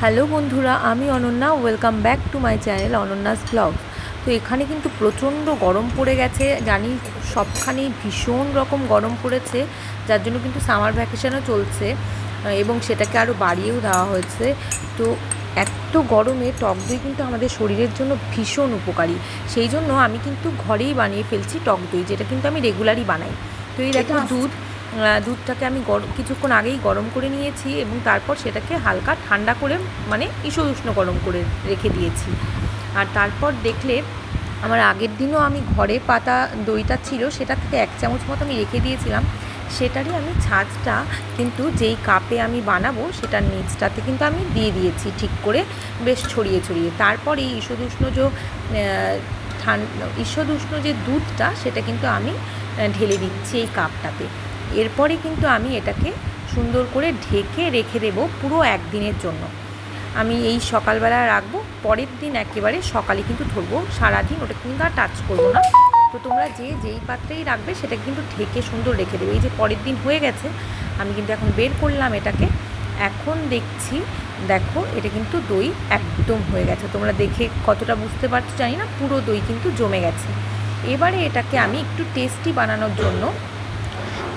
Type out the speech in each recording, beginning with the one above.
Hello বন্ধুরা, আমি Ananya. Welcome back to my channel অনন্যাস blog. তো এখানে কিন্তু প্রচণ্ড গরম পড়ে গেছে, জানি সবখানেই ভীষণ রকম গরম পড়েছে, যার জন্য কিন্তু সামার ভ্যাকেশনও চলছে এবং সেটাকে আরও বাড়িয়েও দেওয়া হয়েছে। তো এত গরমে টক দই কিন্তু আমাদের শরীরের জন্য ভীষণ উপকারী। সেই জন্য আমি কিন্তু ঘরেই বানিয়ে ফেলছি টক দই, যেটা কিন্তু আমি রেগুলারই বানাই। তো এই দেখো দুধটাকে আমি কিছুক্ষণ আগেই গরম করে নিয়েছি এবং তারপর সেটাকে হালকা ঠান্ডা করে, মানে ঈষৎ উষ্ণ গরম করে রেখে দিয়েছি। আর তারপর দেখলে আমার আগের দিনও আমি ঘরে পাতা দইটা ছিল, সেটা থেকে 1 চামচ মতো আমি রেখে দিয়েছিলাম। সেটারই আমি ছাঁচটা কিন্তু যেই কাপে আমি বানাবো সেটার নিচটাতে কিন্তু আমি দিয়ে দিয়েছি ঠিক করে, বেশ ছড়িয়ে ছড়িয়ে। তারপর এই ঈষৎ উষ্ণ যে দুধটা, সেটা কিন্তু আমি ঢেলে দিচ্ছি এই কাপটাতে। এরপরে কিন্তু আমি এটাকে সুন্দর করে ঢেকে রেখে দেবো পুরো 1 দিনের জন্য। আমি এই সকালবেলা রাখবো, পরের দিন একেবারে সকালে কিন্তু ধরবো, সারাদিন ওটা কিন্তু আর টাচ করবো না। তো তোমরা যেই পাত্রেই রাখবে সেটা কিন্তু ঢেকে সুন্দর রেখে দেবে। এই যে পরের দিন হয়ে গেছে, আমি কিন্তু এখন বের করলাম এটাকে। এখন দেখছি, দেখো এটা কিন্তু দই একদম হয়ে গেছে। তোমরা দেখে কতটা বুঝতে পারছো জানি না, পুরো দই কিন্তু জমে গেছে। এবারে এটাকে আমি একটু টেস্টি বানানোর জন্য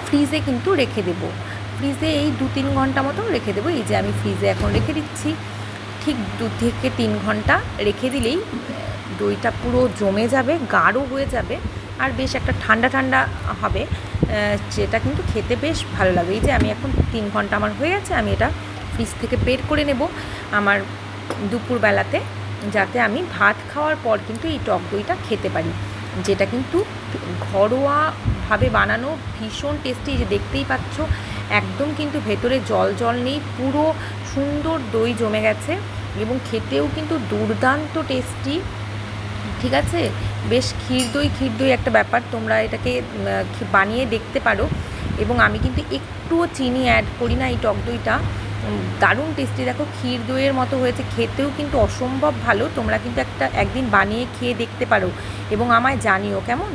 ফ্রিজে কিন্তু রেখে দেবো। ফ্রিজে এই 2-3 ঘন্টা মতো রেখে দেবো। এই যে আমি ফ্রিজে এখন রেখে দিচ্ছি। ঠিক 2 থেকে 3 ঘন্টা রেখে দিলেই দইটা পুরো জমে যাবে, গাঢ় হয়ে যাবে, আর বেশ একটা ঠান্ডা ঠান্ডা হবে, যেটা কিন্তু খেতে বেশ ভালো লাগবে। এই যে আমি এখন 3 ঘন্টা আমার হয়ে গেছে, আমি এটা ফ্রিজ থেকে বের করে নেব আমার দুপুরবেলাতে, যাতে আমি ভাত খাওয়ার পর কিন্তু এই টক দইটা খেতে পারি, যেটা কিন্তু ঘরোয়াভাবে বানানো, ভীষণ টেস্টি। যে দেখতেই পাচ্ছ, একদম কিন্তু ভেতরে জল জল নেই, পুরো সুন্দর দই জমে গেছে এবং খেতেও কিন্তু দুর্দান্ত টেস্টি। ঠিক আছে, বেশ ক্ষীর দই একটা ব্যাপার, তোমরা এটাকে বানিয়ে দেখতে পারো। এবং আমি কিন্তু একটুও চিনি অ্যাড করি না এই টক দইটা, দারুণ টেস্টি। দেখো ক্ষীর দইয়ের মতো হয়েছে, খেতেও কিন্তু অসম্ভব ভালো। তোমরা কিন্তু একদিন বানিয়ে খেয়ে দেখতে পারো এবং আমায় জানিও কেমন।